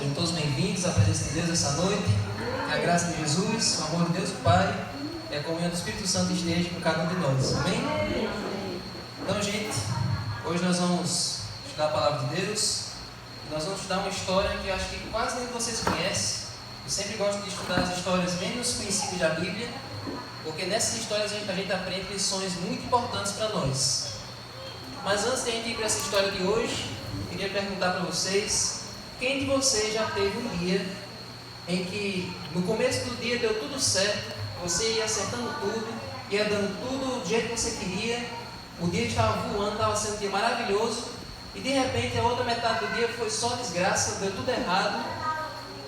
Sejam todos bem-vindos à presença de Deus essa noite. Que a graça de Jesus, o amor de Deus o Pai e a comunhão do Espírito Santo esteja com cada um de nós. Amém? Então, gente, hoje nós vamos estudar a palavra de Deus. E nós vamos estudar uma história que eu acho que quase nenhum de vocês conhece. Eu sempre gosto de estudar as histórias menos conhecidas da Bíblia, porque nessas histórias a gente aprende lições muito importantes para nós. Mas antes de a gente ir para essa história de hoje, eu queria perguntar para vocês: quem de vocês já teve um dia em que no começo do dia deu tudo certo, você ia acertando tudo, ia dando tudo do jeito que você queria, o dia estava voando, estava sendo um dia maravilhoso, e de repente a outra metade do dia foi só desgraça, deu tudo errado,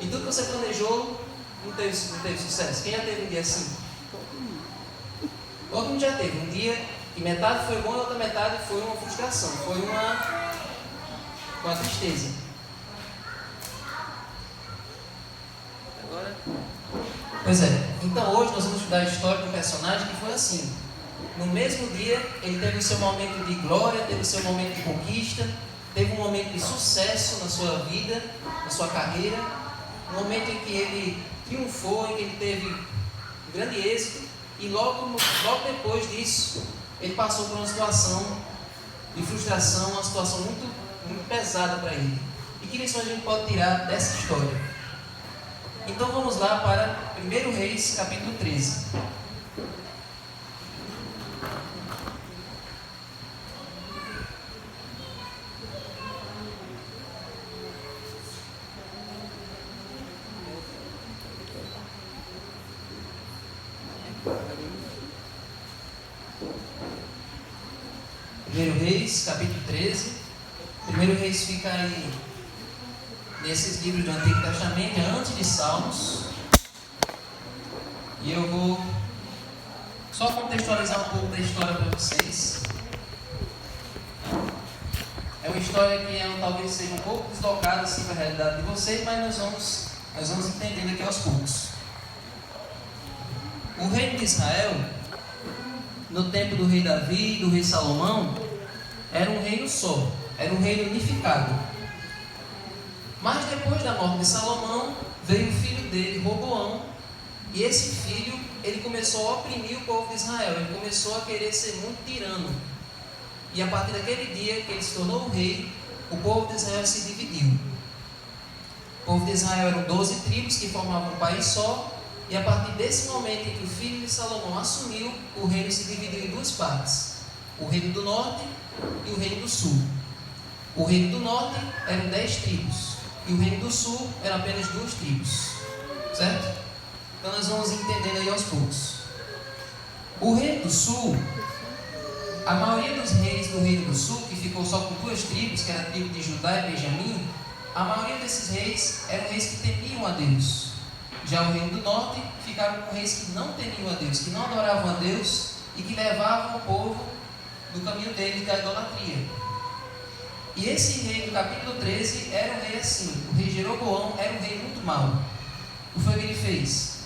e tudo que você planejou não teve sucesso? Quem já teve um dia assim? Todo mundo já teve um dia que metade foi bom e a outra metade foi uma frustração, foi uma tristeza. Agora? Pois é, então hoje nós vamos estudar a história de um personagem que foi assim. No mesmo dia, ele teve o seu momento de glória, teve o seu momento de conquista, teve um momento de sucesso na sua vida, na sua carreira, um momento em que ele triunfou, em que ele teve um grande êxito, e logo depois disso, ele passou por uma situação de frustração, uma situação muito pesada para ele. E que lição a gente pode tirar dessa história? Então vamos lá para 1 Reis, capítulo 13. Reis, capítulo 13. 1 Reis fica aí nesses livros do Antigo Testamento, antes de Salmos. E eu vou só contextualizar um pouco da história para vocês. É uma história que talvez seja um pouco deslocada assim, para a realidade de vocês, mas nós vamos entendendo aqui aos poucos. O reino de Israel, no tempo do rei Davi e do rei Salomão, era um reino só, era um reino unificado. Mas depois da morte de Salomão, veio o filho dele, Roboão, e esse filho, ele começou a oprimir o povo de Israel, ele começou a querer ser muito tirano. E a partir daquele dia que ele se tornou o rei, o povo de Israel se dividiu. O povo de Israel eram 12 tribos que formavam um país só, e a partir desse momento em que o filho de Salomão assumiu, o reino se dividiu em duas partes: o reino do norte e o reino do sul. O reino do norte eram 10 tribos e o reino do sul eram apenas 2 tribos, certo? Então nós vamos entendendo aí aos poucos. O reino do sul, a maioria dos reis do reino do sul, que ficou só com 2 tribos, que era a tribo de Judá e Benjamim, a maioria desses reis eram reis que temiam a Deus. Já o reino do norte ficaram com reis que não temiam a Deus, que não adoravam a Deus e que levavam o povo do caminho deles, da idolatria. E esse rei do capítulo 13 era um rei assim. O rei Jeroboão era um rei muito mau. O que foi que ele fez?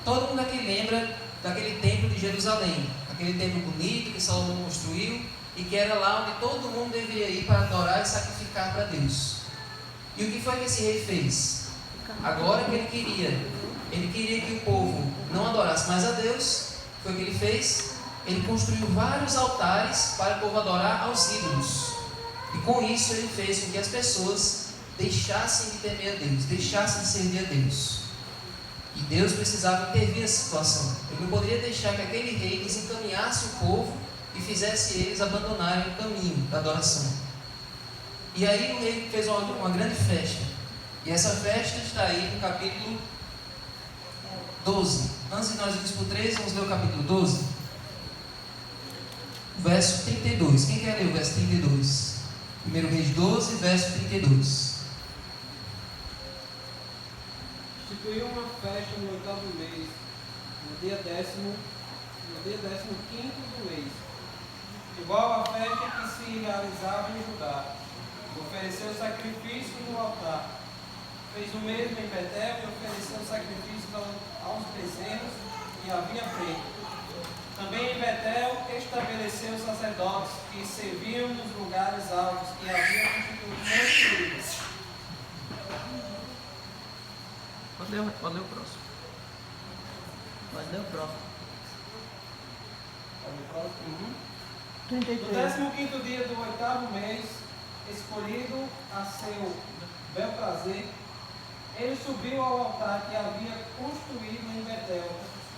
Todo mundo aqui lembra daquele templo de Jerusalém, aquele templo bonito que Salomão construiu e que era lá onde todo mundo deveria ir para adorar e sacrificar para Deus. E o que foi que esse rei fez? Agora que ele queria que o povo não adorasse mais a Deus, foi o que ele fez? Ele construiu vários altares para o povo adorar aos ídolos. E com isso ele fez com que as pessoas deixassem de temer a Deus, deixassem de servir a Deus. E Deus precisava intervir nessa situação. Ele não poderia deixar que aquele rei desencaminhasse o povo e fizesse eles abandonarem o caminho da adoração. E aí o rei fez uma grande festa. E essa festa está aí no capítulo 12. Antes de nós irmos para o 13, vamos ler o capítulo 12. Verso 32. Quem quer ler o verso 32? 1 Reis 12, verso 32. Instituiu uma festa no 8º mês, no dia 15º do mês, igual à festa que se realizava em Judá. Ofereceu sacrifício no altar. Fez o mesmo em Betel e ofereceu sacrifícios aos bezerros que havia feito. Também em Betel estabeleceu sacerdotes que serviam nos lugares altos e havia constituído tribos. ler o próximo. Pode ler o próximo. Uhum. 33. No 15º dia do 8º mês, escolhido a seu bel prazer, ele subiu ao altar que havia construído em Betel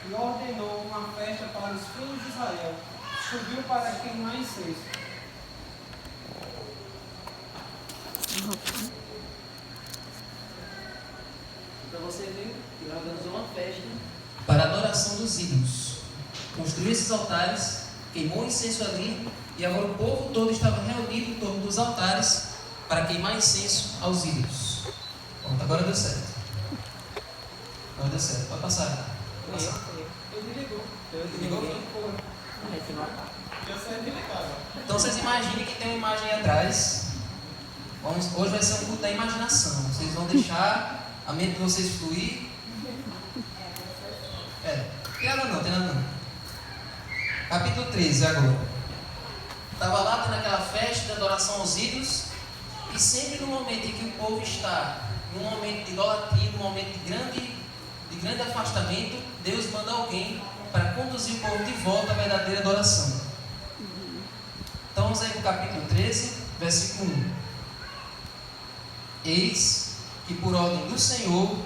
e ordenou uma festa para os filhos de Israel. Subiu para queimar incenso. Então você viu que ele organizou uma festa para a adoração dos ídolos. Construiu esses altares, queimou incenso ali, e agora o povo todo estava reunido em torno dos altares para queimar incenso aos ídolos. Pronto, agora deu certo. Agora deu certo. Pode passar. Pode passar. Ele ligou. Ligou? Eu sei de ligar. Então vocês imaginem que tem uma imagem aí atrás. Hoje vai ser um culto da imaginação. Vocês vão deixar a mente de vocês fluir. Tem nada não. Capítulo 13 agora. Estava lá tendo aquela festa de adoração aos ídolos. E sempre no momento em que o povo está num momento de idolatria, num momento de grande afastamento, Deus manda alguém para conduzir o povo de volta à verdadeira adoração. Então vamos aí para o capítulo 13, versículo 1. Eis que por ordem do Senhor,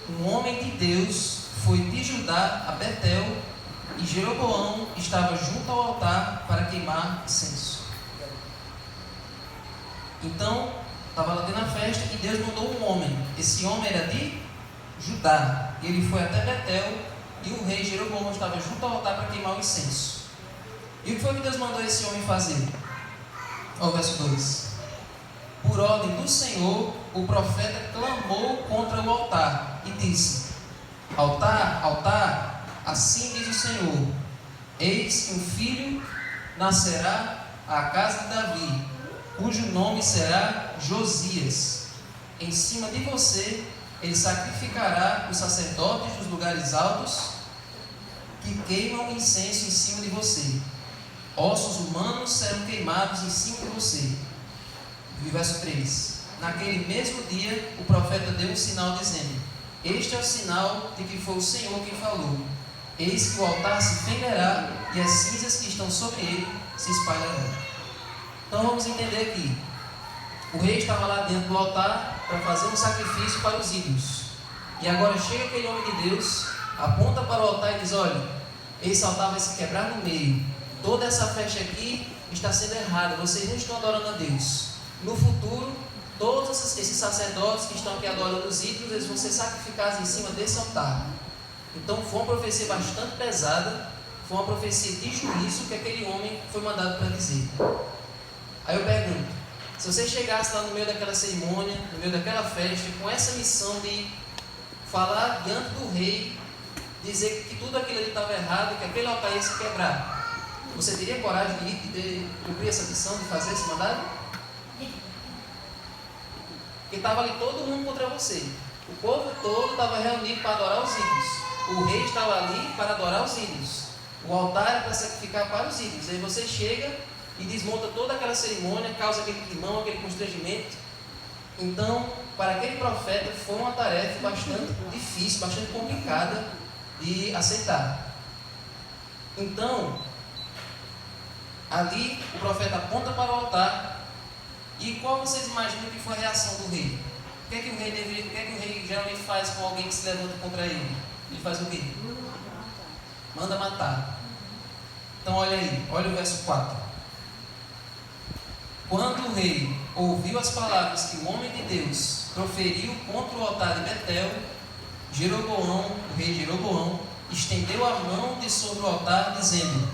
um homem de Deus foi de Judá a Betel, e Jeroboão estava junto ao altar para queimar incenso. Então, estava lá tendo a festa e Deus mandou um homem. Esse homem era de Judá. Ele foi até Betel e o rei Jeroboão estava junto ao altar para queimar o incenso. E o que foi que Deus mandou esse homem fazer? Olha o verso 2. Por ordem do Senhor, o profeta clamou contra o altar e disse: Altar, altar, assim diz o Senhor: eis que um filho nascerá à casa de Davi, cujo nome será Josias. Em cima de você, ele sacrificará os sacerdotes dos lugares altos que queimam incenso em cima de você. Ossos humanos serão queimados em cima de você. E verso 3. Naquele mesmo dia, o profeta deu um sinal dizendo: este é o sinal de que foi o Senhor quem falou. Eis que o altar se fenderá e as cinzas que estão sobre ele se espalharão. Então vamos entender aqui. O rei estava lá dentro do altar para fazer um sacrifício para os ídolos. E agora chega aquele homem de Deus, aponta para o altar e diz: olha, esse altar vai se quebrar no meio. Toda essa festa aqui está sendo errada. Vocês não estão adorando a Deus. No futuro, todos esses sacerdotes que estão aqui adorando os ídolos, eles vão ser sacrificados em cima desse altar. Então foi uma profecia bastante pesada. Foi uma profecia de juízo que aquele homem foi mandado para dizer. Aí eu pergunto: se você chegasse lá no meio daquela cerimônia, no meio daquela festa, com essa missão de falar diante do rei, dizer que tudo aquilo ali estava errado, que aquele altar ia se quebrar, você teria coragem de ir, de cumprir essa missão, de fazer esse mandado? Porque estava ali todo mundo contra você. O povo todo estava reunido para adorar os ídolos. O rei estava ali para adorar os ídolos. O altar era para sacrificar para os ídolos. Aí você chega e desmonta toda aquela cerimônia, causa aquele climão, aquele constrangimento. Então, para aquele profeta foi uma tarefa bastante difícil, bastante complicada de aceitar. Então, ali o profeta aponta para o altar. E qual vocês imaginam que foi a reação do rei? O que é que o rei geralmente faz com alguém que se levanta contra ele? Ele faz o quê? Manda matar. Então olha aí, olha o verso 4. Quando o rei ouviu as palavras que o homem de Deus proferiu contra o altar de Betel, Jeroboão, o rei Jeroboão, estendeu a mão de sobre o altar, dizendo: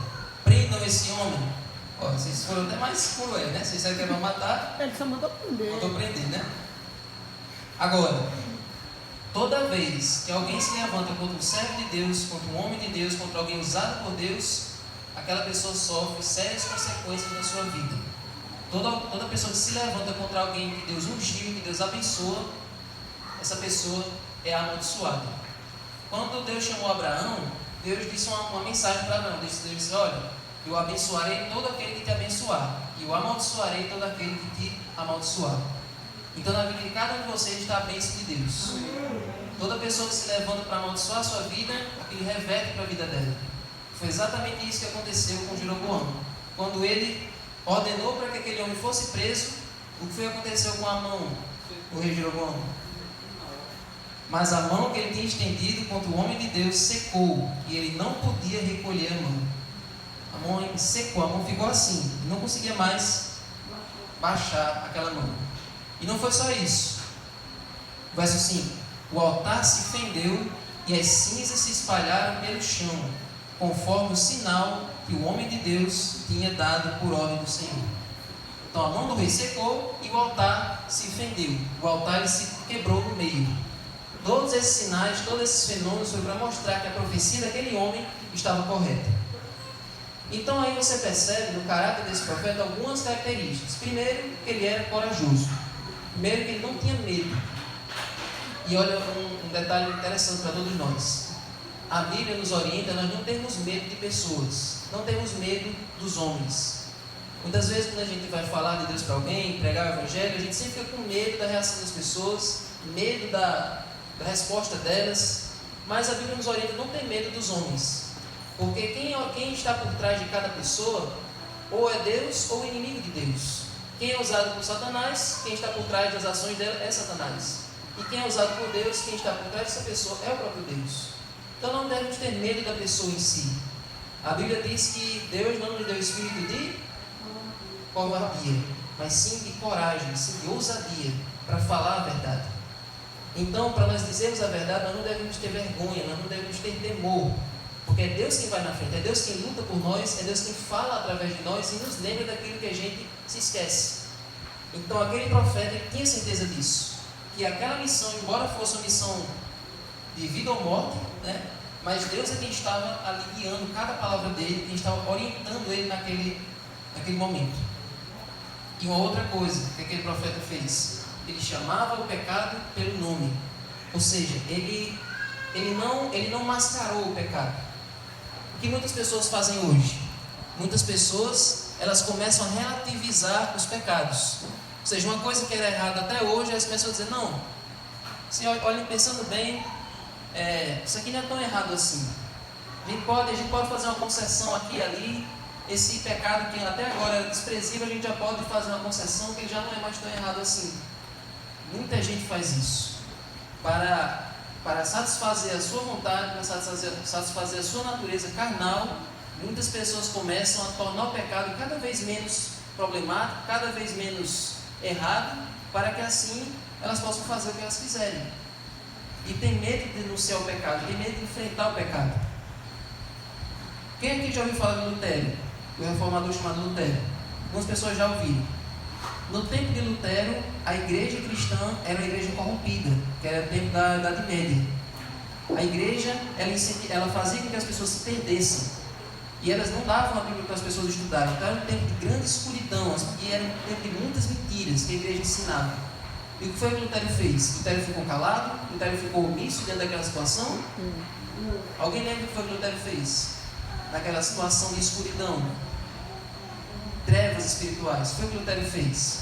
prendam esse homem. Ó, vocês foram até mais cruéis, né? Vocês sabem que vai matar. Ele só mandou prender. Mandou prender, né? Agora, toda vez que alguém se levanta contra um servo de Deus, contra um homem de Deus, contra alguém usado por Deus, aquela pessoa sofre sérias consequências na sua vida. Toda pessoa que se levanta contra alguém que Deus ungiu, que Deus abençoa, essa pessoa é amaldiçoada. Quando Deus chamou Abraão, Deus disse uma mensagem para Abraão. Deus disse: olha, eu abençoarei todo aquele que te abençoar, e eu amaldiçoarei todo aquele que te amaldiçoar. Então na vida de cada um de vocês está a bênção de Deus. Toda pessoa que se levanta para amaldiçoar a sua vida, aquilo reverte para a vida dela. Foi exatamente isso que aconteceu com Jeroboão. Quando ele ordenou para que aquele homem fosse preso, o que foi que aconteceu com a mão do rei Jeroboão? Mas a mão que ele tinha estendido contra o homem de Deus secou, e ele não podia recolher a mão. A mão secou, a mão ficou assim, não conseguia mais baixar aquela mão. E não foi só isso. Verso 5: o altar se fendeu e as cinzas se espalharam pelo chão, conforme o sinal que o homem de Deus tinha dado por ordem do Senhor. Então a mão do rei secou e o altar se fendeu. O altar ele se quebrou no meio. Todos esses sinais, todos esses fenômenos foram para mostrar que a profecia daquele homem estava correta. Então aí você percebe no caráter desse profeta algumas características. Primeiro, que ele era corajoso. Primeiro, que ele não tinha medo. E olha um detalhe interessante para todos nós. A Bíblia nos orienta, nós não temos medo de pessoas, não temos medo dos homens. Muitas vezes quando a gente vai falar de Deus para alguém, pregar o Evangelho, a gente sempre fica com medo da reação das pessoas, medo da resposta delas, mas a Bíblia nos orienta a não ter medo dos homens, porque quem está por trás de cada pessoa, ou é Deus ou o inimigo de Deus. Quem é usado por Satanás, quem está por trás das ações dela é Satanás. E quem é usado por Deus, quem está por trás dessa pessoa é o próprio Deus. Então não devemos ter medo da pessoa em si. A Bíblia diz que Deus não nos deu espírito de covardia, mas sim de coragem, sim de ousadia, para falar a verdade. Então, para nós dizermos a verdade, nós não devemos ter vergonha, nós não devemos ter temor, porque é Deus quem vai na frente, é Deus quem luta por nós, é Deus quem fala através de nós e nos lembra daquilo que a gente se esquece. Então aquele profeta ele tinha certeza disso, que aquela missão, embora fosse uma missão de vida ou morte, né, mas Deus é quem estava ali guiando cada palavra dele, quem estava orientando ele naquele momento. E uma outra coisa que aquele profeta fez, ele chamava o pecado pelo nome, ou seja, ele não mascarou o pecado. O que muitas pessoas fazem hoje? Muitas pessoas, elas começam a relativizar os pecados. Ou seja, uma coisa que era errada até hoje, elas começam a dizer, não, se olhem pensando bem, isso aqui não é tão errado assim. A gente pode fazer uma concessão aqui e ali. Esse pecado que até agora era desprezível, a gente já pode fazer uma concessão que ele já não é mais tão errado assim. Muita gente faz isso para satisfazer a sua vontade, para satisfazer a sua natureza carnal. Muitas pessoas começam a tornar o pecado cada vez menos problemático, cada vez menos errado, para que assim elas possam fazer o que elas quiserem. E tem medo de denunciar o pecado, tem medo de enfrentar o pecado. Quem aqui já ouviu falar de Lutero? O reformador chamado Lutero. Algumas pessoas já ouviram. No tempo de Lutero, a igreja cristã era uma igreja corrompida, que era o tempo da Idade Média. A igreja, ela fazia com que as pessoas se perdessem. E elas não davam a Bíblia para as pessoas estudarem. Então era um tempo de grande escuridão, e era um tempo de muitas mentiras que a igreja ensinava. E o que foi que Lutero fez? Lutero ficou calado? Lutero ficou omisso dentro daquela situação? Alguém lembra o que foi que Lutero fez? Naquela situação de escuridão, trevas espirituais. Foi o que Lutero fez.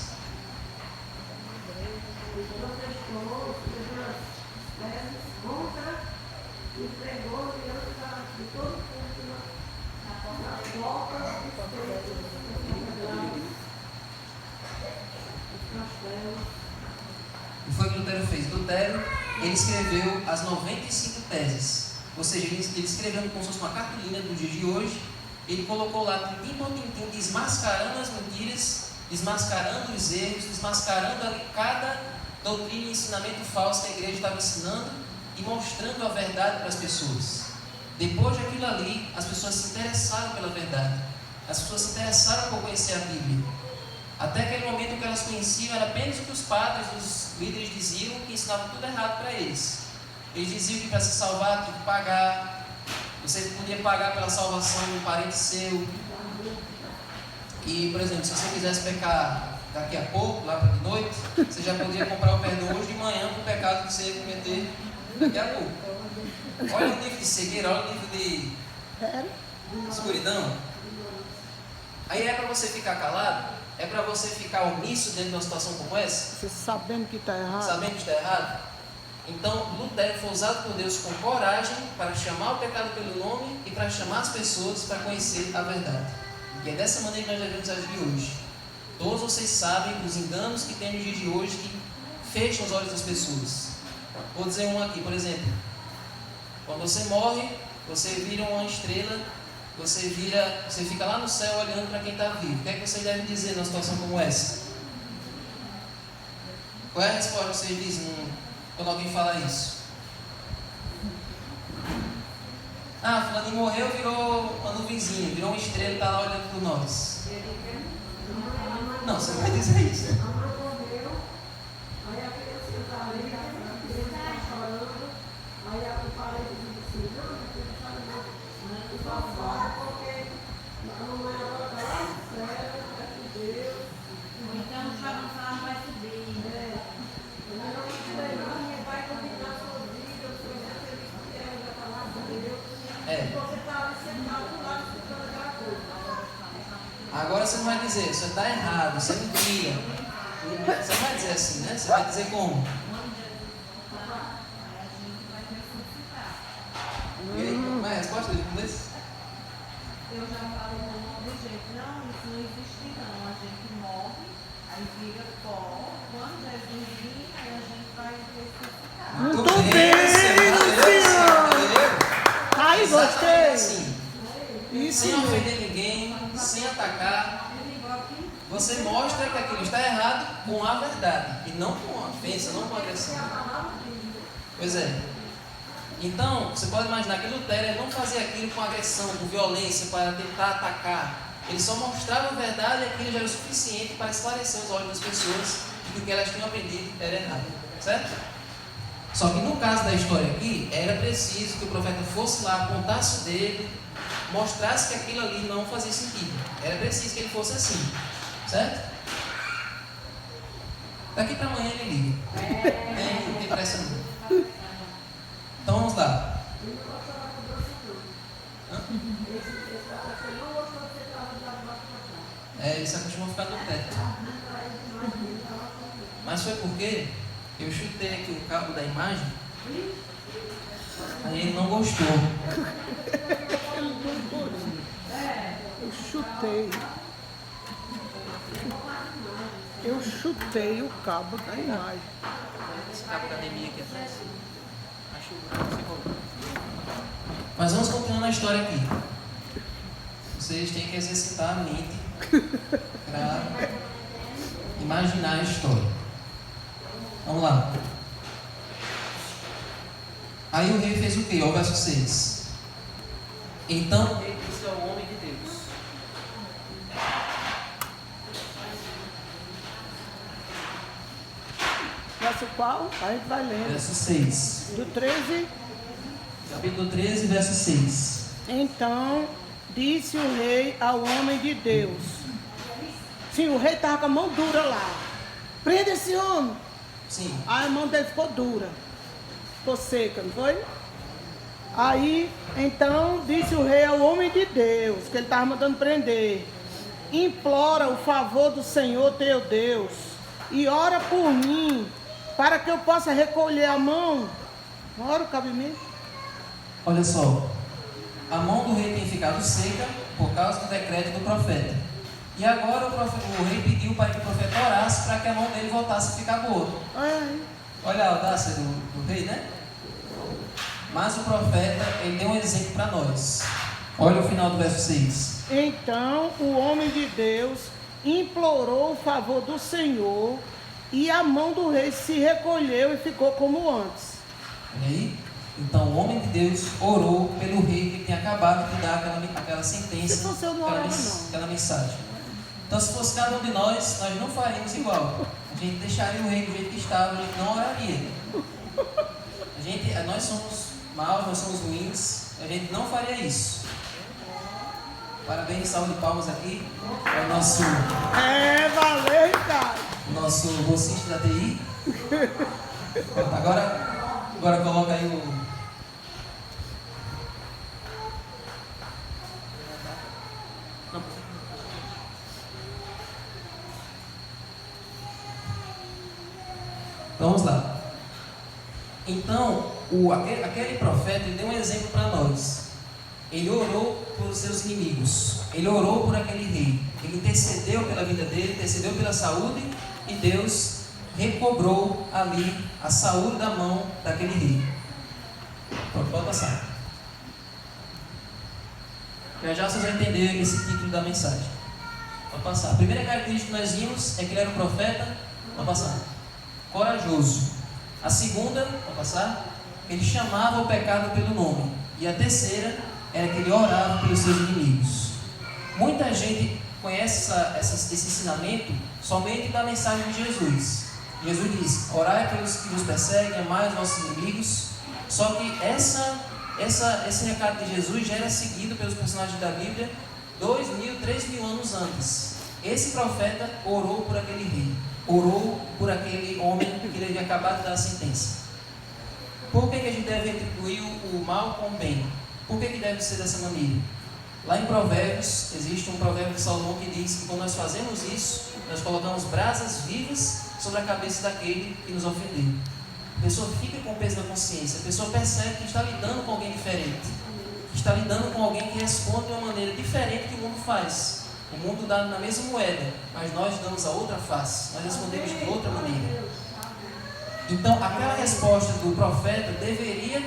E foi o que Lutero fez. Lutero, ele escreveu as 95 teses. Ou seja, ele escrevendo como se fosse uma cartolina do dia de hoje. Ele colocou lá, tintim por tintim, desmascarando as mentiras, desmascarando os erros, desmascarando ali cada doutrina e ensinamento falso que a igreja estava ensinando e mostrando a verdade para as pessoas. Depois daquilo ali, as pessoas se interessaram pela verdade. As pessoas se interessaram por conhecer a Bíblia. Até aquele momento o que elas conheciam era apenas o que os padres, os líderes diziam, que ensinavam tudo errado para eles. Eles diziam que para se salvar tinha que pagar. Você podia pagar pela salvação de um parente seu. E, por exemplo, se você quisesse pecar daqui a pouco, lá para de noite, você já podia comprar o perdão hoje de manhã para o pecado que você ia cometer daqui a pouco. Olha o nível de cegueira, olha o nível de escuridão. Aí é para você ficar calado? É para você ficar omisso dentro de uma situação como essa? Você sabendo que está errado. Sabendo que está errado? Então, Lutero foi usado por Deus com coragem para chamar o pecado pelo nome e para chamar as pessoas para conhecer a verdade. E é dessa maneira que nós devemos agir hoje. Todos vocês sabem os enganos que tem no dia de hoje que fecham os olhos das pessoas. Vou dizer um aqui, por exemplo. Quando você morre, você vira uma estrela, você fica lá no céu olhando para quem está vivo. O que é que vocês devem dizer numa situação como essa? Qual é a resposta que vocês dizem quando alguém fala isso? Ah, fulano morreu, virou uma nuvenzinha, virou uma estrela e está lá olhando por nós. Não, você não vai dizer isso, né? Agora você não vai dizer, isso está errado, isso é mentira. Você não vai dizer assim, né? Você vai dizer como? E aí, qual é a resposta de inglês? Eu já falei do jeito, não, isso não existe não. A gente morre, aí vira pó. Quando Jesus vir, aí a gente vai ressuscitar. Muito bem, Senhor! Ai, gostei. Assim, sem ofender ninguém, sem atacar, você mostra que aquilo está errado com a verdade e não com a ofensa, não com a agressão. Pois é. Então, você pode imaginar que Lutero não fazia aquilo com agressão, com violência, para tentar atacar. Ele só mostrava a verdade e aquilo já era o suficiente para esclarecer os olhos das pessoas de que o que elas tinham aprendido era errado. Certo? Só que no caso da história aqui, era preciso que o profeta fosse lá, apontasse o dedo, mostrasse que aquilo ali não fazia sentido. Era preciso que ele fosse assim. Certo? Daqui para amanhã ele liga. Não tem pressa não. Então vamos lá. Ele só continua ficando no teto. Mas foi porque eu chutei aqui o cabo da imagem. Aí ele não gostou. Eu chutei o cabo da imagem. Esse cabo da anemia aqui atrás. Mas vamos continuando a história aqui. Vocês têm que exercitar a mente para imaginar a história. Vamos lá. Aí o rei fez o quê? Olha o verso 6. Então o rei disse ao homem de Deus. Verso qual? A gente vai lendo. Verso 6. Do 13. Capítulo 13, verso 6. Então disse o rei ao homem de Deus. Sim, o rei estava com a mão dura lá. Prenda esse homem. Sim. Aí a mão dele ficou dura. Ficou seca, não foi? Aí, então, disse o rei ao homem de Deus, que ele estava mandando prender. Implora o favor do Senhor teu Deus e ora por mim, para que eu possa recolher a mão. Ora o cabimento. Olha só. A mão do rei tem ficado seca por causa do decreto do profeta. E agora o rei pediu para que o profeta orasse para que a mão dele voltasse a ficar boa. Olha a audácia do rei, né? Mas o profeta, ele deu um exemplo para nós. Olha o final do verso 6. Então o homem de Deus implorou o favor do Senhor e a mão do rei se recolheu e ficou como antes. Olha aí. Então o homem de Deus orou pelo rei que tinha acabado de dar aquela sentença, Se fosse eu, não orava, não. aquela mensagem. Então se fosse cada um de nós não faríamos igual. A gente deixaria o rei do jeito que estava, a gente não oraria. Nós somos maus, nós somos ruins, a gente não faria isso. Parabéns, salve de palmas aqui para o nosso... valeu, cara. Nosso bolsista da TI. Pronto, agora coloca aí o... Vamos lá. Então, aquele profeta ele deu um exemplo para nós. Ele orou pelos seus inimigos, ele orou por aquele rei, ele intercedeu pela vida dele, intercedeu pela saúde, e Deus recobrou ali a saúde da mão daquele rei. Pode passar. Já vocês vão entender esse título da mensagem. Pode passar. A primeira característica que nós vimos é que ele era um profeta. Pode passar. Corajoso. A segunda, pode passar, ele chamava o pecado pelo nome. E a terceira era que ele orava pelos seus inimigos. Muita gente conhece esse ensinamento somente da mensagem de Jesus. Jesus diz: orai pelos que nos perseguem, amai os nossos inimigos. Só que esse recado de Jesus já era seguido pelos personagens da Bíblia 2.000, 3.000 anos antes. Esse profeta orou por aquele rei, orou por aquele homem que ele havia acabado de dar a sentença. Por que a gente deve retribuir o mal com o bem? Por que deve ser dessa maneira? Lá em Provérbios, existe um provérbio de Salomão que diz que quando nós fazemos isso, nós colocamos brasas vivas sobre a cabeça daquele que nos ofendeu. A pessoa fica com o peso na consciência, a pessoa percebe que está lidando com alguém diferente, que está lidando com alguém que responde de uma maneira diferente que o mundo faz. O mundo dá na mesma moeda, mas nós damos a outra face, nós respondemos de outra maneira. Então, aquela resposta do profeta deveria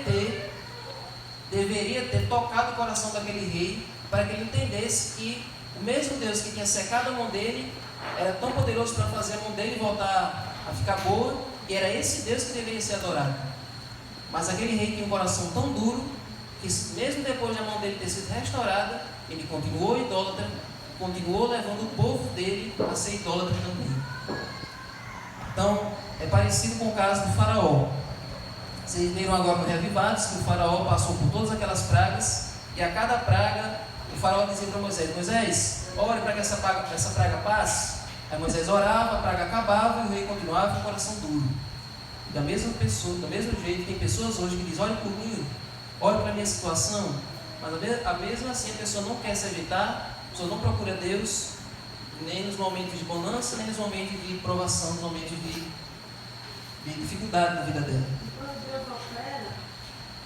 ter tocado o coração daquele rei, para que ele entendesse que o mesmo Deus que tinha secado a mão dele era tão poderoso para fazer a mão dele voltar a ficar boa, e era esse Deus que deveria ser adorado. Mas aquele rei tinha um coração tão duro que, mesmo depois de a mão dele ter sido restaurada, ele continuou idólatra, continuou levando o povo dele a ser idólatra também. Então, é parecido com o caso do faraó. Vocês viram agora no Reavivados que o faraó passou por todas aquelas pragas, e a cada praga o faraó dizia para Moisés: Moisés, ore para que essa praga passe. Aí Moisés orava, a praga acabava e o rei continuava com o coração duro. Da mesma do mesmo jeito, tem pessoas hoje que dizem: ore por mim, ore para a minha situação, mas mesmo assim a pessoa não quer se ajeitar, a pessoa não procura Deus, nem nos momentos de bonança, nem nos momentos de provação, nos momentos de dificuldade na vida dela. Quando Deus opera,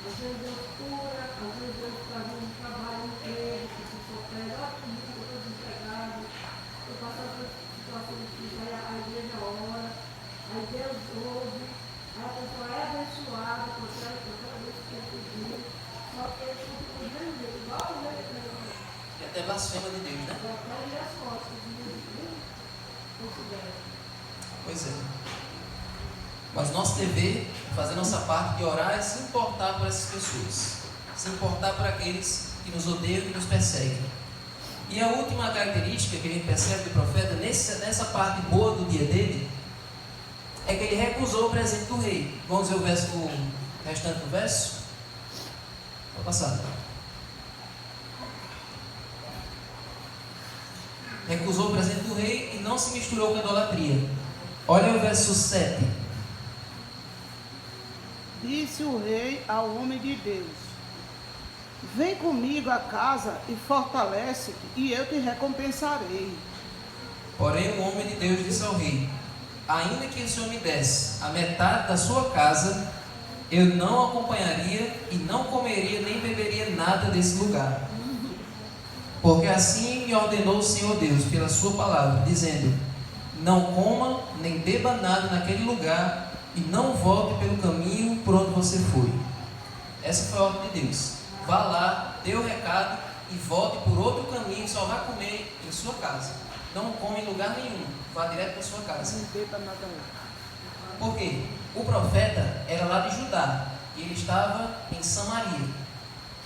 às vezes Deus cura, às vezes Deus faz um trabalho inteiro, que se opera, olha comigo, eu estou desempregado, eu passo essa situação difícil, aí a igreja ora, aí Deus ouve, aí a pessoa é abençoada, porque aquela vez que eu pedi, só que eles ficam do mesmo jeito, igual o meu irmão. E até blasfema de Deus, né? Pode as costas, viu? Considera. Pois é. Mas nosso dever, fazer nossa parte de orar, é se importar por essas pessoas, se importar por aqueles que nos odeiam e nos perseguem. E a última característica que a gente percebe do profeta, nessa parte boa do dia dele, é que ele recusou o presente do rei. Vamos ver o restante do verso? Vou passar. Recusou o presente do rei e não se misturou com a idolatria. Olha o verso 7. Disse o rei ao homem de Deus: vem comigo a casa e fortalece-te, e eu te recompensarei. Porém o homem de Deus disse ao rei: ainda que o Senhor me desse a metade da sua casa, eu não acompanharia e não comeria nem beberia nada desse lugar. Porque assim me ordenou o Senhor Deus pela sua palavra, dizendo: não coma nem beba nada naquele lugar, e não volte pelo caminho por onde você foi. Essa foi a ordem de Deus. Vá lá, dê o recado e volte por outro caminho, só vá comer em sua casa. Não come em lugar nenhum, vá direto para sua casa. Não beba nada. Por quê? O profeta era lá de Judá e ele estava em Samaria.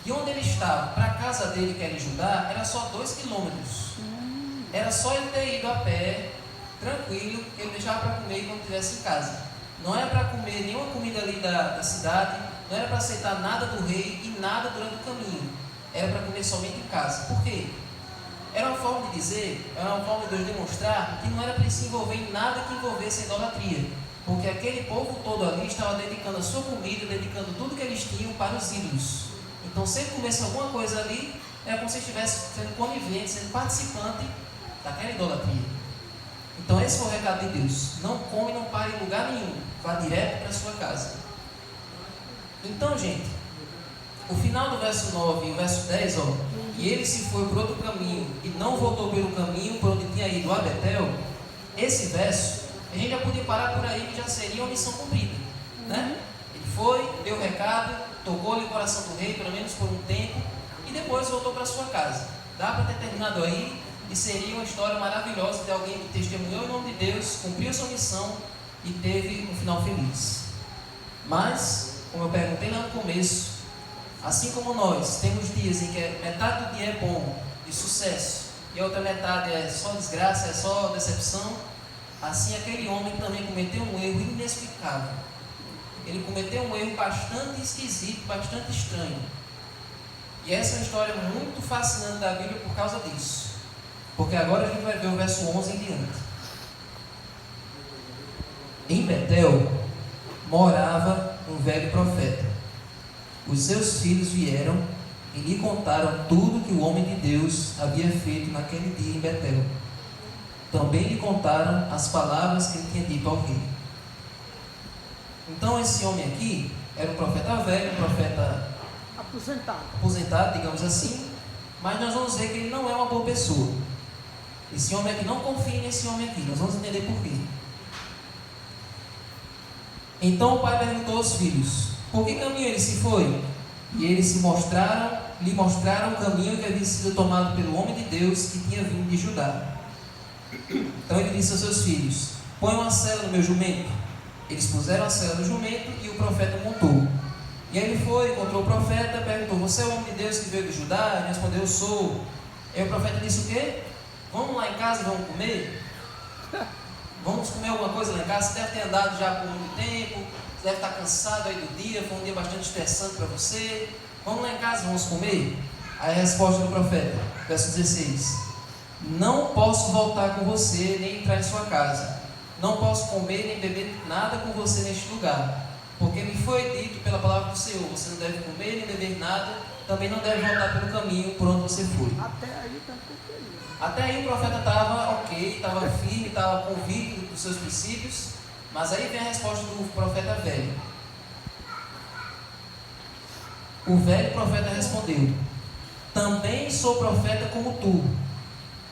E onde ele estava, para a casa dele, que era em Judá, era só 2 quilômetros. Era só ele ter ido a pé, tranquilo, ele deixava para comer quando estivesse em casa. Não era para comer nenhuma comida ali da cidade, não era para aceitar nada do rei e nada durante o caminho. Era para comer somente em casa. Por quê? Era uma forma de dizer, era uma forma de Deus demonstrar que não era para ele se envolver em nada que envolvesse a idolatria. Porque aquele povo todo ali estava dedicando a sua comida, dedicando tudo que eles tinham para os ídolos. Então, se ele comesse alguma coisa ali, era como se estivesse sendo conivente, sendo participante daquela idolatria. Então esse foi o recado de Deus: não come e não pare em lugar nenhum, vá direto para a sua casa. Então, gente, o final do verso 9 e o verso 10, ó, e ele se foi por outro caminho e não voltou pelo caminho por onde tinha ido a Betel, esse verso, a gente já podia parar por aí que já seria uma missão cumprida, né? Ele foi, deu o recado, tocou-lhe o coração do rei, pelo menos por um tempo, e depois voltou para sua casa. Dá para ter terminado aí, e seria uma história maravilhosa de alguém que testemunhou em nome de Deus, cumpriu sua missão e teve um final feliz. Mas, como eu perguntei lá no começo, assim como nós temos dias em que metade do dia é bom, de sucesso, e a outra metade é só desgraça, é só decepção, assim aquele homem também cometeu um erro inexplicável. Ele cometeu um erro bastante esquisito, bastante estranho. E essa é uma história muito fascinante da Bíblia por causa disso. Porque agora a gente vai ver o verso 11 em diante. Em Betel morava um velho profeta. Os seus filhos vieram e lhe contaram tudo que o homem de Deus havia feito naquele dia em Betel. Também lhe contaram as palavras que ele tinha dito ao rei. Então esse homem aqui era um profeta velho, um profeta aposentado, digamos assim, mas nós vamos ver que ele não é uma boa pessoa. Esse homem aqui, não confie nesse homem aqui, nós vamos entender por quê. Então o pai perguntou aos filhos: por que caminho ele se foi? E eles lhe mostraram o caminho que havia sido tomado pelo homem de Deus que tinha vindo de Judá. Então ele disse aos seus filhos: põe uma sela no meu jumento. Eles puseram a sela no jumento e o profeta montou. E aí ele foi, encontrou o profeta, perguntou: você é o homem de Deus que veio de Judá? Ele respondeu: eu sou. Aí o profeta disse o quê? Vamos lá em casa e vamos comer? Vamos comer alguma coisa lá em casa? Você deve ter andado já por muito tempo, você deve estar cansado aí do dia, foi um dia bastante estressante para você. Vamos lá em casa e vamos comer? Aí a resposta do profeta, verso 16: não posso voltar com você nem entrar em sua casa. Não posso comer nem beber nada com você neste lugar, porque me foi dito pela palavra do Senhor: você não deve comer nem beber nada, também não deve voltar pelo caminho por onde você foi. Até aí o profeta estava ok, estava firme, estava convicto dos seus princípios, mas aí vem a resposta do profeta velho. O velho profeta respondeu: também sou profeta como tu,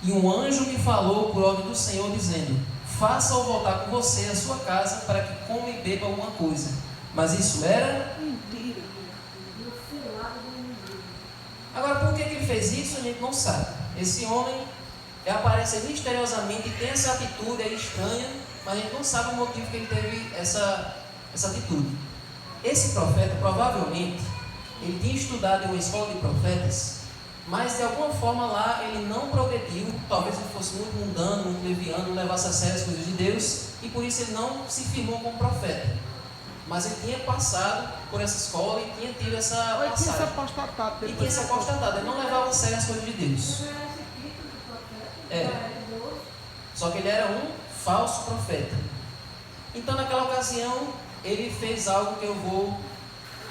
e um anjo me falou por ordem do Senhor, dizendo: faça-o voltar com você à sua casa para que coma e beba alguma coisa. Mas isso era mentira. Agora, por que ele fez isso, a gente não sabe. Esse homem aparece misteriosamente e tem essa atitude aí estranha, mas a gente não sabe o motivo que ele teve essa atitude. Esse profeta, provavelmente, ele tinha estudado em uma escola de profetas, mas de alguma forma lá ele não progrediu. Talvez ele fosse muito mundano, muito leviano, não levasse a sério as coisas de Deus, e por isso ele não se firmou como profeta. Mas ele tinha passado por essa escola e tinha tido essa passagem. E tinha se apostatado, ele não levava a sério as coisas de Deus. Só que ele era um falso profeta. Então naquela ocasião ele fez algo que eu vou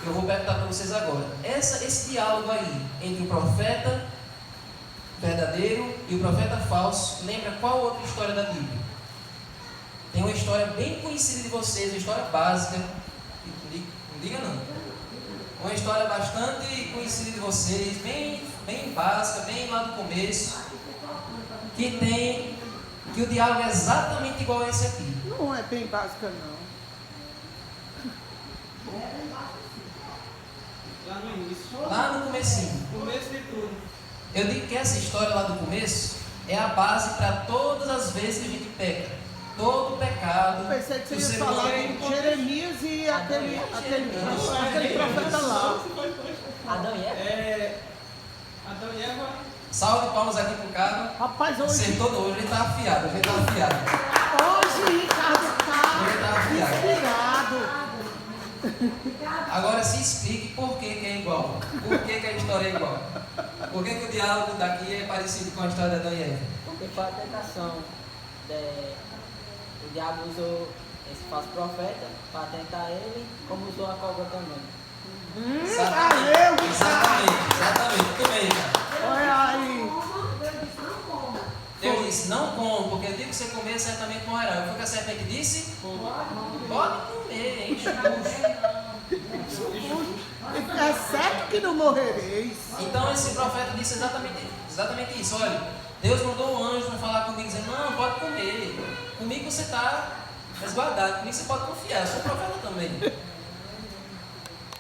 perguntar para vocês agora. Esse diálogo aí entre o profeta verdadeiro e o profeta falso, lembra qual outra história da Bíblia? Tem uma história bem conhecida de vocês, uma história básica, não diga não, uma história bastante conhecida de vocês, bem básica, bem lá do começo, que o diálogo é exatamente igual a esse aqui. Não é bem básica não. Lá no início. Lá no comecinho. Começo de tudo. Eu digo que essa história lá do começo é a base para todas as vezes que a gente peca. Todo pecado. Eu pensei que você ia falar de Jeremias e aquele profeta lá. Adão e Eva? Adão e Eva. Salve de palmas aqui pro cara. Rapaz, hoje... Acertou hoje, ele tá afiado, Hoje Ricardo tá inspirado. Agora se explique por que é igual. Por que a história é igual. Por que o diálogo daqui é parecido com a história da Adão e Eva? Porque foi a tentação. O diabo usou esse falso profeta para tentar ele, como usou a cobra também. Exatamente. Muito bem, cara. Olha aí. Deus disse: não coma, porque o dia que você comer, certamente morrerá. Foi o que a serpente disse? Pode comer, enche o bucho. não morrereis. Então esse profeta disse exatamente isso. Olha, Deus mandou um anjo para falar comigo, dizendo, não, pode comer. Comigo você está resguardado, comigo você pode confiar, eu sou profeta também.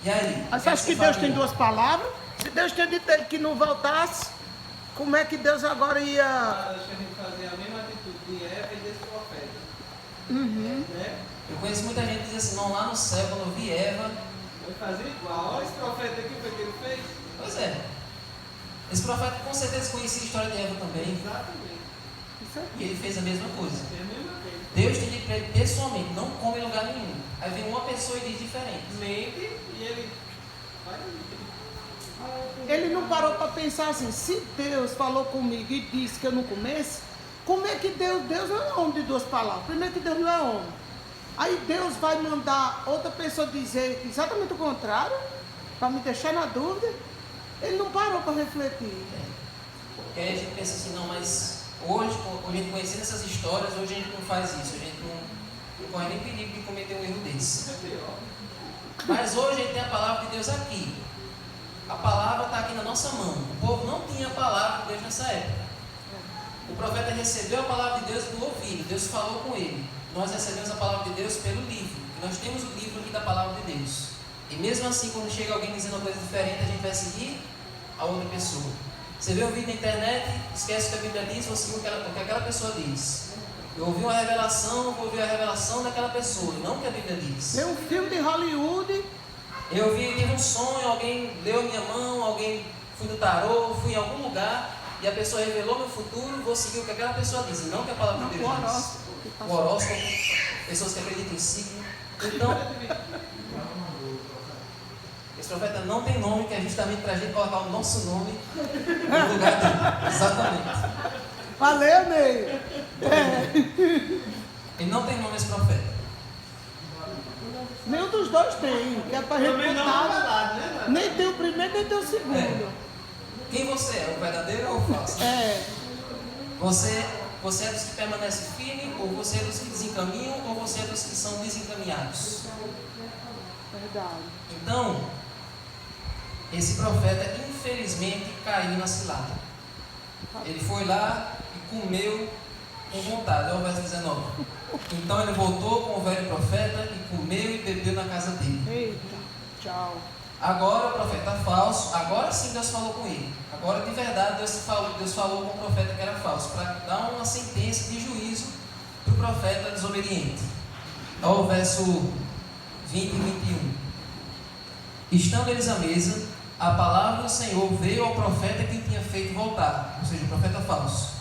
E aí? Mas você acha que Deus tem duas palavras? Se Deus tinha dito a ele que não voltasse, como é que Deus agora ia... Acho que a gente fazia a mesma atitude de Eva e desse profeta. Né? Eu conheço muita gente que diz assim, não, lá no céu, quando eu vi Eva... Vai fazer igual. Olha esse profeta aqui, o que ele fez. Pois é. Esse profeta com certeza conhecia a história de Eva também. Exatamente. E ele fez a mesma coisa. É a mesma coisa. Deus tem dito para ele pessoalmente, não come em lugar nenhum. Aí vem uma pessoa e diz diferente. Mente e ele vai. Ele não parou para pensar assim, se Deus falou comigo e disse que eu não comesse, como é que Deus não é homem de duas palavras? Primeiro que Deus não é homem. Aí Deus vai mandar outra pessoa dizer exatamente o contrário, para me deixar na dúvida. Ele não parou para refletir. Porque aí a gente pensa assim, não, mas hoje, a gente conhecendo essas histórias, hoje a gente não faz isso, a gente não corre nem perigo de cometer um erro desse. Mas hoje a gente tem a palavra de Deus aqui. A palavra está aqui na nossa mão. O povo não tinha a palavra de Deus nessa época. O profeta recebeu a palavra de Deus no ouvido, Deus falou com ele. Nós recebemos a palavra de Deus pelo livro. E nós temos o livro aqui da palavra de Deus. E mesmo assim, quando chega alguém dizendo uma coisa diferente, a gente vai seguir a outra pessoa. Você vê um vídeo na internet, esquece o que a Bíblia diz, vou seguir o que aquela pessoa diz. Eu ouvi uma revelação, vou ouvir a revelação daquela pessoa, não o que a Bíblia diz. Tem um filme de Hollywood. Eu tive um sonho, alguém leu a minha mão, alguém fui no tarô, fui em algum lugar e a pessoa revelou meu futuro, vou seguir o que aquela pessoa diz, e não o que a palavra de Deus diz. O horóscopo, pessoas que acreditam em signo. Então, esse profeta não tem nome, que é justamente para a gente colocar o nosso nome no lugar dele. Exatamente. Valeu, Ney. Ele não tem nome, esse profeta. Nenhum dos dois tem, que é para Também não é reputar. verdade, né? Nem tem o primeiro, nem tem o segundo. É. Quem você é? O verdadeiro ou o falso? É. Você é dos que permanecem firmes, ou você é dos que desencaminham, ou você é dos que são desencaminhados? Verdade. Então, esse profeta infelizmente caiu na cilada. Ele foi lá e comeu com vontade. Olha o verso 19. Então ele voltou com o velho profeta e comeu e bebeu na casa dele. Eita, tchau. Agora o profeta falso, agora sim Deus falou com ele. Agora de verdade Deus falou com o profeta que era falso, para dar uma sentença de juízo para o profeta desobediente. Olha o verso 20 e 21. Estando eles à mesa, a palavra do Senhor veio ao profeta que o tinha feito voltar, ou seja, o profeta falso.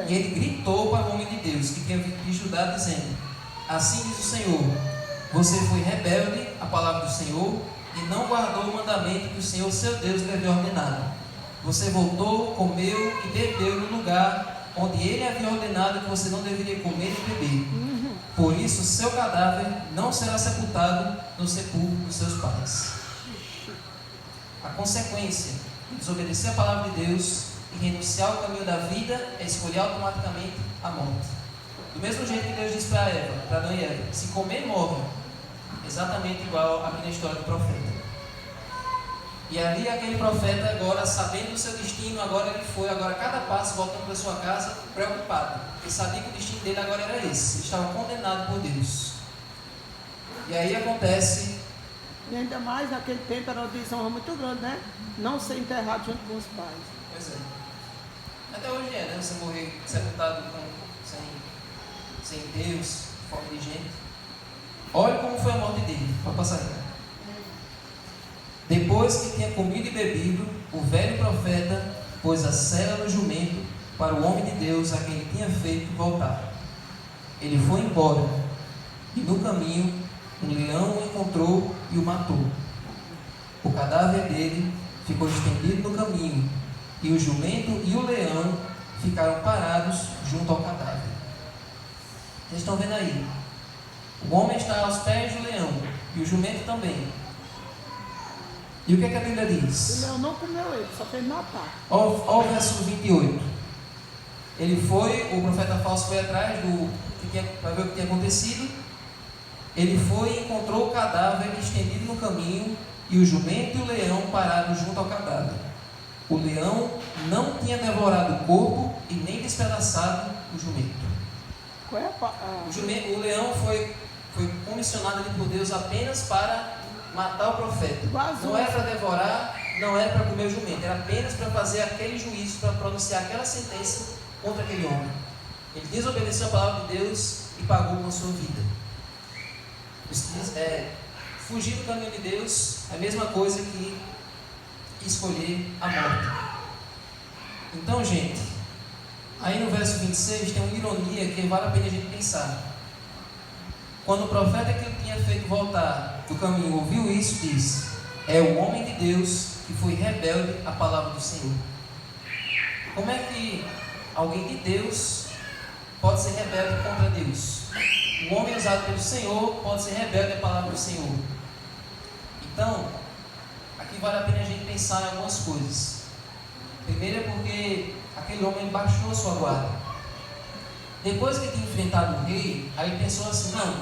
E ele gritou para o homem de Deus que tinha vindo de Judá, dizendo: assim diz o Senhor, você foi rebelde à palavra do Senhor e não guardou o mandamento que o Senhor seu Deus lhe havia ordenado. Você voltou, comeu e bebeu no lugar onde ele havia ordenado que você não deveria comer e beber. Por isso seu cadáver não será sepultado no sepulcro dos seus pais. A consequência de desobedecer a palavra de Deus e renunciar ao caminho da vida é escolher automaticamente a morte. Do mesmo jeito que Deus disse para Eva, para Adão e Eva, se comer, morre. Exatamente igual aqui na história do profeta. E ali aquele profeta agora, sabendo do seu destino, agora cada passo voltando para sua casa, preocupado. Ele sabia que o destino dele agora era esse. Ele estava condenado por Deus. E aí acontece... E ainda mais naquele tempo era uma divisão muito grande, né? Não ser enterrado junto com os pais. Pois é. Até hoje é, né? Você morrer sepultado sem Deus, forma de gente. Olha como foi a morte dele. Vou passar aí. Depois que tinha comido e bebido, o velho profeta pôs a sela no jumento para o homem de Deus a quem ele tinha feito voltar. Ele foi embora e no caminho um leão o encontrou e o matou. O cadáver dele ficou estendido no caminho e o jumento e o leão ficaram parados junto ao cadáver. Vocês estão vendo aí? O homem está aos pés do leão e o jumento também. E o que é que a Bíblia diz? O leão não comeu ele, só fez matar. Olha o verso 28. O profeta falso foi atrás para ver o que tinha acontecido. Ele foi e encontrou o cadáver estendido no caminho e o jumento e o leão pararam junto ao cadáver. O leão não tinha devorado o corpo e nem despedaçado o jumento. Qual é O leão foi comissionado ali por Deus apenas para matar o profeta. Não era para devorar, não era para comer o jumento, era apenas para fazer aquele juízo, para pronunciar aquela sentença contra aquele homem. Ele desobedeceu a palavra de Deus e pagou com a sua vida. Fugir do caminho de Deus é a mesma coisa que escolher a morte. Então, gente, aí no verso 26 tem uma ironia que vale a pena a gente pensar. Quando o profeta que ele tinha feito voltar do caminho ouviu isso, disse: é o homem de Deus que foi rebelde à palavra do Senhor. Como é que alguém de Deus pode ser rebelde contra Deus? Um homem usado pelo Senhor pode ser rebelde à palavra do Senhor. Então, aqui vale a pena a gente pensar em algumas coisas. Primeiro é porque aquele homem baixou a sua guarda. Depois que tinha enfrentado o rei, aí ele pensou assim: não,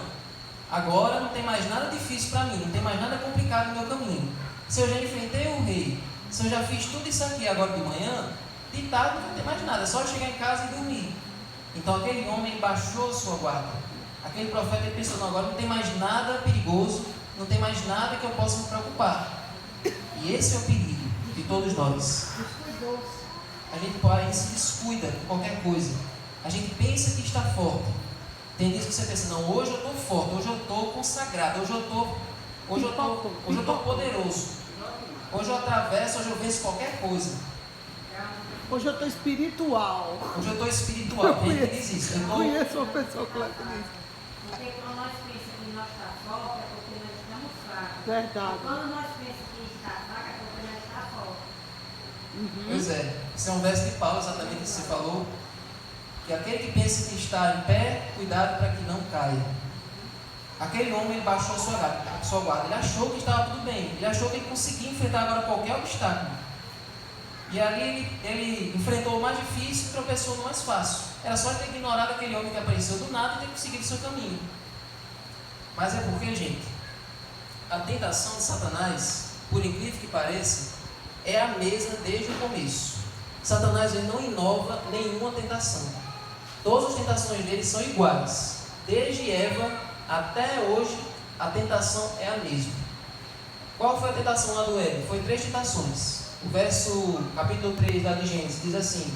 agora não tem mais nada difícil para mim, não tem mais nada complicado no meu caminho. Se eu já enfrentei o rei, se eu já fiz tudo isso aqui agora de manhã, de tarde não tem mais nada, é só eu chegar em casa e dormir. Então aquele homem baixou a sua guarda. Aquele profeta pensou: não, agora não tem mais nada perigoso, não tem mais nada que eu possa me preocupar. E esse é o perigo de todos nós. A gente se descuida com qualquer coisa. A gente pensa que está forte. Tem dias que você pensa: não, hoje eu estou forte, hoje eu estou consagrado, hoje eu estou poderoso. Hoje eu atravesso, hoje eu venço qualquer coisa. Hoje eu estou espiritual. Hoje eu estou espiritual. Quem diz isso? Eu conheço uma pessoa que diz. Porque quando nós pensamos que nós estamos fortes, é porque nós estamos fracos. Verdade. Quando nós pensamos que está fraco, é porque nós estamos fortes. Pois é, isso é um verso de Paulo, exatamente isso que você falou. Que aquele que pensa que está em pé, cuidado para que não caia. Aquele homem baixou a sua guarda. Ele achou que estava tudo bem. Ele achou que ele conseguia enfrentar agora qualquer obstáculo. E ali ele enfrentou o mais difícil e tropeçou no mais fácil. Era só ele ter ignorado aquele homem que apareceu do nada e ter seguido seu caminho. Mas é porque, gente, a tentação de Satanás, por incrível que pareça, é a mesma desde o começo. Satanás ele não inova nenhuma tentação. Todas as tentações dele são iguais. Desde Eva até hoje, a tentação é a mesma. Qual foi a tentação lá do Éden? Foi 3 tentações. O capítulo 3 lá de Gênesis diz assim,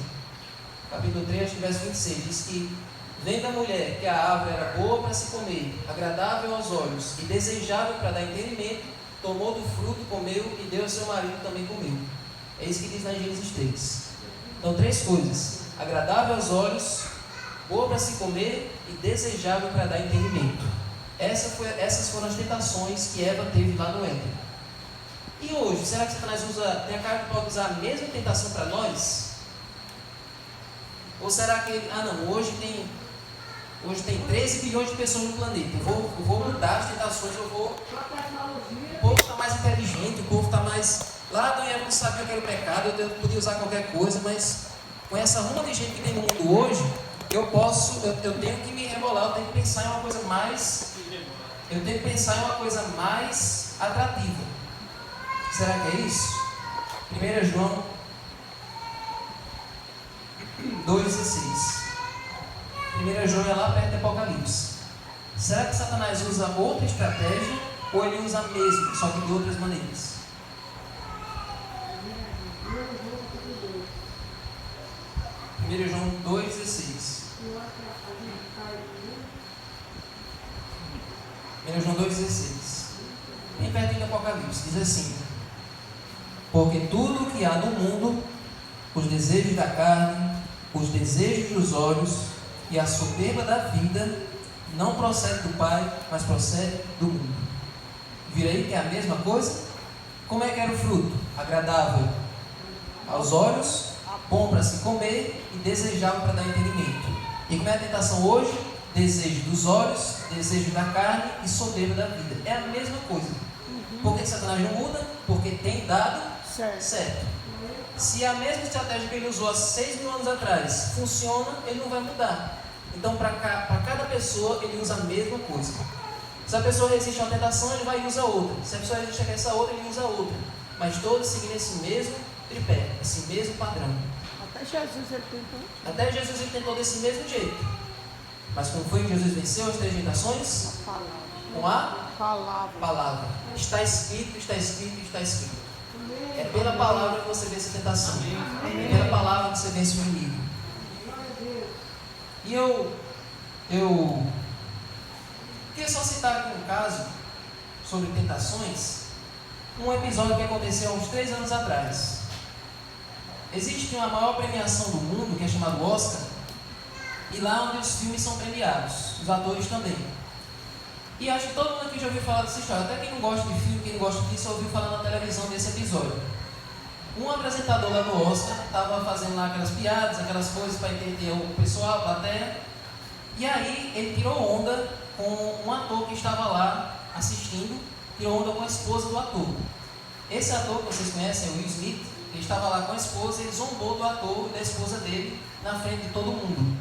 capítulo 3, verso 26, diz que: vendo a mulher que a árvore era boa para se comer, agradável aos olhos e desejável para dar entendimento, tomou do fruto, comeu e deu ao seu marido também comeu. É isso que diz na Gênesis 3. Então 3 coisas: agradável aos olhos, boa para se comer e desejável para dar entendimento. Essas foram as tentações que Eva teve lá no Éden. E hoje, será que Satanás tem a cara que pode usar a mesma tentação para nós? Ou será que ele, hoje tem 13 bilhões de pessoas no planeta, eu vou mudar as tentações, o povo está mais inteligente, o povo está mais... Lá Adão e Eva não sabiam que era o pecado, eu podia usar qualquer coisa, mas com essa ruma de gente que tem no mundo hoje, eu tenho que me rebolar, eu tenho que pensar em uma coisa mais atrativa. Será que é isso? 1 João 2,16. 1 João é lá perto do Apocalipse. Será que Satanás usa outra estratégia ou ele usa a mesma, só que de outras maneiras? João 2,16. 1 João 2,16. Bem pertinho do Apocalipse, diz assim: porque tudo o que há no mundo, os desejos da carne, os desejos dos olhos e a soberba da vida, não procede do Pai, mas procede do mundo. Vira aí que é a mesma coisa? Como é que era o fruto? Agradável aos olhos, bom para se comer e desejável para dar entendimento. E como é a tentação hoje? Desejo dos olhos, desejo da carne e soberba da vida. É a mesma coisa. Por que Satanás não muda? Porque tem dado certo. Se a mesma estratégia que ele usou há 6 mil anos atrás funciona, ele não vai mudar. Então, para cada pessoa, ele usa a mesma coisa. Se a pessoa resiste a uma tentação, ele vai e usa outra. Se a pessoa resiste a essa outra, ele usa outra. Mas todos seguindo esse mesmo tripé, esse mesmo padrão. Até Jesus ele tentou. Até Jesus ele tentou desse mesmo jeito. Mas como foi que Jesus venceu as 3 tentações? A palavra. Com a Palavra. palavra. Está escrito, está escrito, está escrito. É pela palavra que você vence a tentação. É pela palavra que você vence o inimigo. E eu queria só citar aqui um caso sobre tentações. Um episódio que aconteceu há uns 3 anos atrás. Existe uma maior premiação do mundo, que é chamado Oscar, e lá onde os filmes são premiados, os atores também. E acho que todo mundo aqui já ouviu falar dessa história. Até quem não gosta de filme, quem não gosta disso, ouviu falar na televisão desse episódio. Um apresentador lá do Oscar estava fazendo lá aquelas piadas, aquelas coisas para entender o pessoal, a plateia. E aí ele tirou onda com um ator que estava lá assistindo, tirou onda com a esposa do ator. Esse ator que vocês conhecem, o Will Smith, ele estava lá com a esposa, ele zombou do ator e da esposa dele na frente de todo mundo.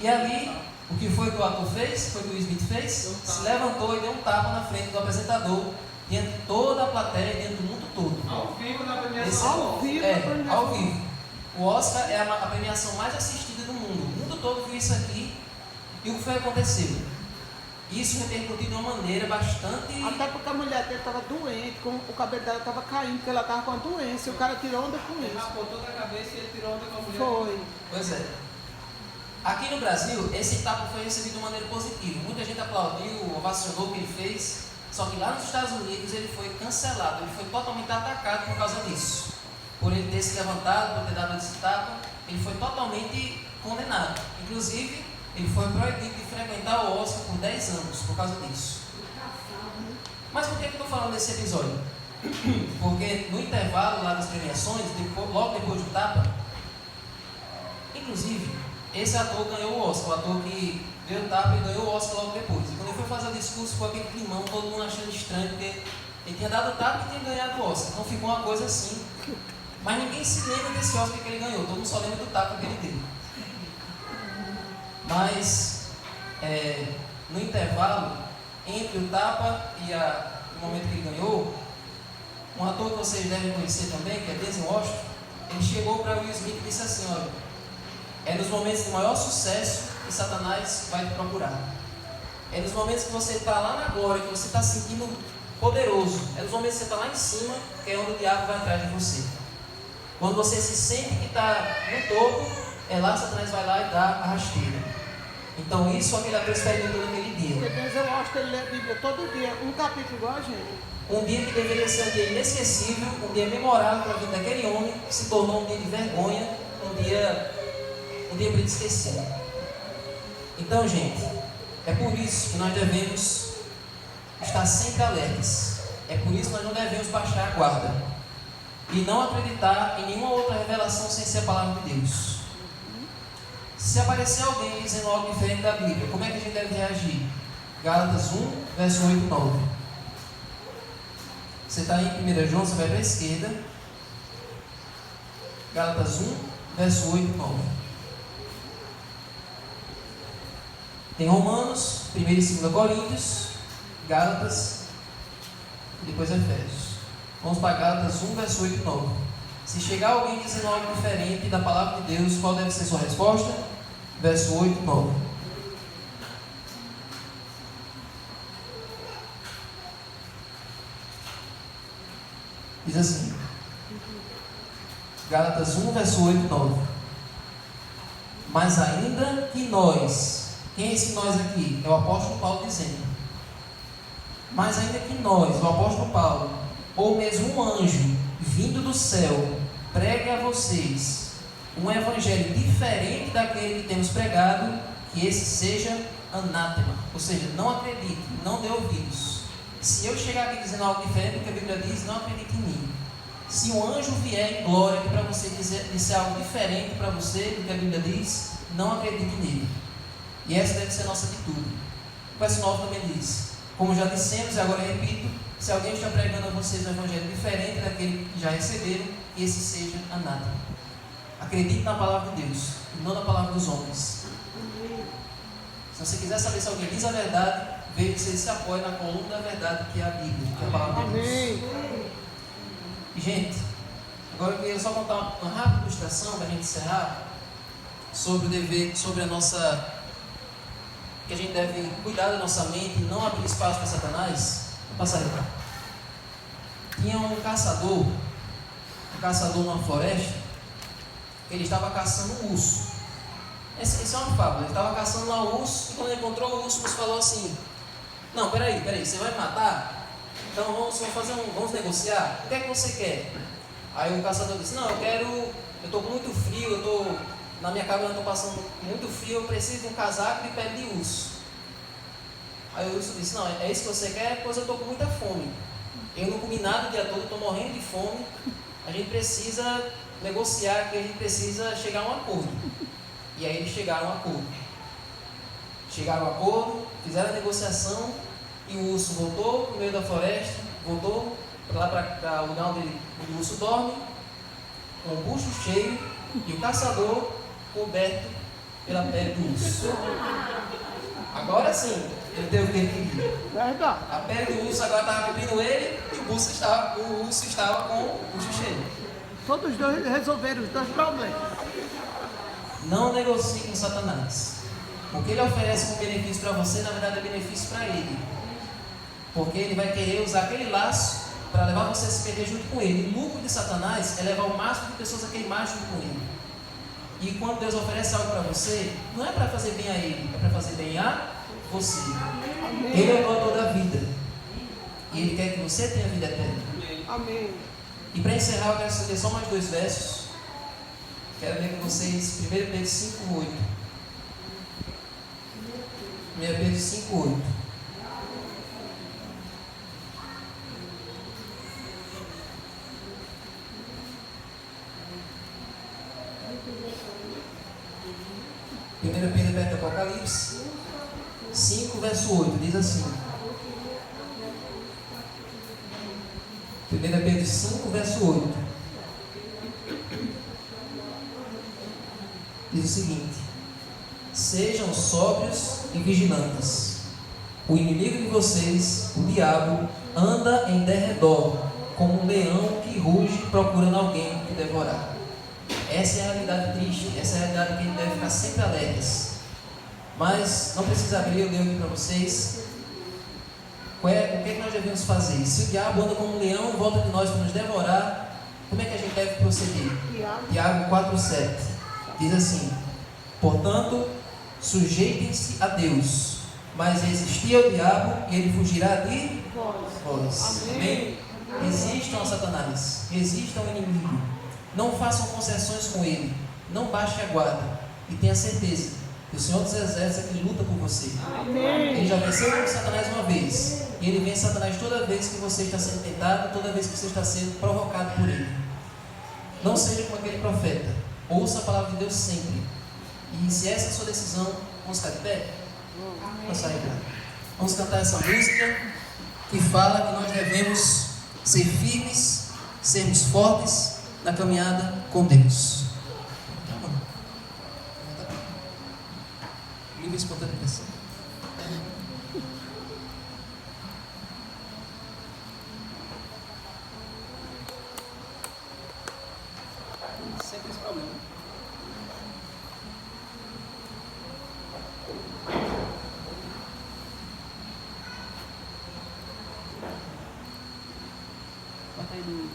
E ali, o que foi que o ator fez? Foi o que o Will Smith fez? Se levantou e deu um tapa na frente do apresentador, diante de toda a plateia, diante do mundo todo. Ao vivo na premiação. Ao vivo na premiação. Ao vivo. O Oscar é a premiação mais assistida do mundo. O mundo todo viu isso aqui. E o que foi que aconteceu? Isso repercutiu de uma maneira bastante... Até porque a mulher dele estava doente, o cabelo dela estava caindo, porque ela estava com a doença, e o cara tirou onda com Ele isso. rapou toda a cabeça e ele tirou onda com a mulher. Foi. Pois é. Aqui no Brasil, esse tapa foi recebido de maneira positiva. Muita gente aplaudiu, ovacionou o que ele fez. Só que lá nos Estados Unidos ele foi cancelado, ele foi totalmente atacado por causa disso. Por ele ter se levantado, por ter dado esse tapa, ele foi totalmente condenado. Inclusive, ele foi proibido de frequentar o Oscar por 10 anos por causa disso. Mas por que eu estou falando desse episódio? Porque no intervalo lá das premiações, logo depois do tapa, inclusive, esse ator ganhou o Oscar, o ator que deu o tapa e ganhou o Oscar logo depois. E quando ele foi fazer o discurso, foi aquele climão, todo mundo achando estranho, porque ele tinha dado o tapa e tinha ganhado o Oscar. Então ficou uma coisa assim. Mas ninguém se lembra desse Oscar que ele ganhou, todo mundo só lembra do tapa que ele deu. Mas, no intervalo, entre o tapa e o momento que ele ganhou, um ator que vocês devem conhecer também, que é Denzel Washington, ele chegou para Will Smith e disse assim: olha, é nos momentos de maior sucesso que Satanás vai te procurar. É nos momentos que você está lá na glória, que você está se sentindo poderoso. É nos momentos que você está lá em cima, que é onde o diabo vai atrás de você. Quando você se sente que está no topo, é lá que Satanás vai lá e dá a rasteira. Então isso aquele ator experimentou naquele dia. Porque Denzel Washington ele lê a Bíblia todo dia, um capítulo igual a gente. Um dia que deveria ser um dia inesquecível, um dia memorável para a vida daquele homem, que se tornou um dia de vergonha, um dia para ele esquecer. Então, gente, é por isso que nós devemos estar sempre alertas. É por isso que nós não devemos baixar a guarda e não acreditar em nenhuma outra revelação sem ser a palavra de Deus. Se aparecer alguém dizendo algo diferente da Bíblia, como é que a gente deve reagir? Gálatas 1, verso 8 e 9. Você está em 1 João, você vai para a esquerda. Gálatas 1, verso 8 e 9. Tem Romanos, 1 e 2 Coríntios, Gálatas e depois Efésios. Vamos para Gálatas 1, verso 8 e 9. Se chegar alguém dizendo algo diferente da palavra de Deus, qual deve ser sua resposta? Verso 8 e 9. Diz assim, Gálatas 1, verso 8 e 9. Mas ainda que nós, quem é esse nós aqui? É o apóstolo Paulo dizendo. Mas ainda que nós, o apóstolo Paulo, ou mesmo um anjo vindo do céu, pregue a vocês um evangelho diferente daquele que temos pregado, que esse seja anátema. Ou seja, não acredite, não dê ouvidos. Se eu chegar aqui dizendo algo diferente do que a Bíblia diz, não acredite em mim. Se um anjo vier em glória aqui para você dizer algo diferente para você do que a Bíblia diz, não acredite nele. E essa deve ser a nossa atitude. O verso 9 também diz: como já dissemos e agora repito, se alguém está pregando a vocês um evangelho diferente daquele que já receberam, que esse seja anátema. Acredite na palavra de Deus e não na palavra dos homens. Se você quiser saber se alguém diz a verdade, veja se ele se apoia na coluna da verdade, que é a Bíblia, que é a palavra de Deus. Amém. E, gente, agora eu queria só contar uma rápida ilustração para a gente encerrar sobre o dever, sobre a nossa, que a gente deve cuidar da nossa mente e não abrir espaço para Satanás. Vou passar aí. Tinha um caçador numa floresta, ele estava caçando um urso. Essa é uma fábula. Ele estava caçando lá o urso e quando ele encontrou o urso, falou assim: não, peraí, você vai me matar? Então vamos negociar. O que é que você quer? Aí o caçador disse: não, eu estou com muito frio, na minha cabana estou passando muito frio, eu preciso de um casaco e pele de urso. Aí o urso disse: não, é isso que você quer? Pois eu estou com muita fome. Eu não comi nada o dia todo, estou morrendo de fome. A gente precisa negociar, que a gente precisa chegar a um acordo. E aí eles chegaram a um acordo. Fizeram a negociação e o urso voltou para o meio da floresta, voltou lá para o lugar onde o urso dorme, com o bucho cheio e o caçador coberto pela pele do urso. Agora sim, ele teve o que ele queria. Verdade. A pele do urso agora estava cobrindo ele e o urso estava com o bucho cheio. Todos os dois resolveram os dois problemas. Não negocie com Satanás. O que ele oferece como benefício para você, na verdade é benefício para ele. Porque ele vai querer usar aquele laço para levar você a se perder junto com ele. O lucro de Satanás é levar o máximo de pessoas a queimar junto com ele. E quando Deus oferece algo para você, não é para fazer bem a ele, é para fazer bem a você. Ele é o doador da vida. E ele quer que você tenha vida eterna. Amém. E para encerrar, eu quero ler só mais 2 versos. Quero ler com vocês 1 Pedro 5:8. 1 Pedro 5:8. Primeira Pedro perto do Apocalipse 5, verso 8, diz assim. 1 Pedro 5, verso 8. Diz o seguinte: sejam sóbrios e vigilantes. O inimigo de vocês, o diabo, anda em derredor, como um leão que ruge procurando alguém que devorar. Essa é a realidade triste, essa é a realidade que a gente deve ficar sempre alertas. Mas não precisa abrir, eu leio aqui para vocês. O que é que nós devemos fazer? Se o diabo anda como um leão em volta de nós para nos devorar, como é que a gente deve proceder? Tiago 4,7 diz assim: portanto, sujeitem-se a Deus, mas resisti ao diabo e ele fugirá de vós. Amém? Resistam a Satanás, resistam ao inimigo, não façam concessões com ele, não baixe a guarda e tenha certeza que o Senhor dos Exércitos é que luta por você. Amém. Ele já venceu o Satanás uma vez, e ele vence Satanás toda vez que você está sendo tentado, toda vez que você está sendo provocado por ele. Não seja como aquele profeta, ouça a palavra de Deus sempre. E se essa é a sua decisão, vamos ficar de pé? Vamos sair, vamos cantar essa música que fala que nós devemos ser firmes, sermos fortes na caminhada com Deus. Livre espontânea pressão. Sempre esse problema. Bota aí no...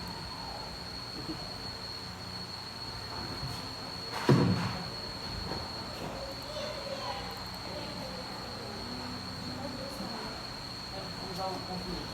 Vamos usar um conflito.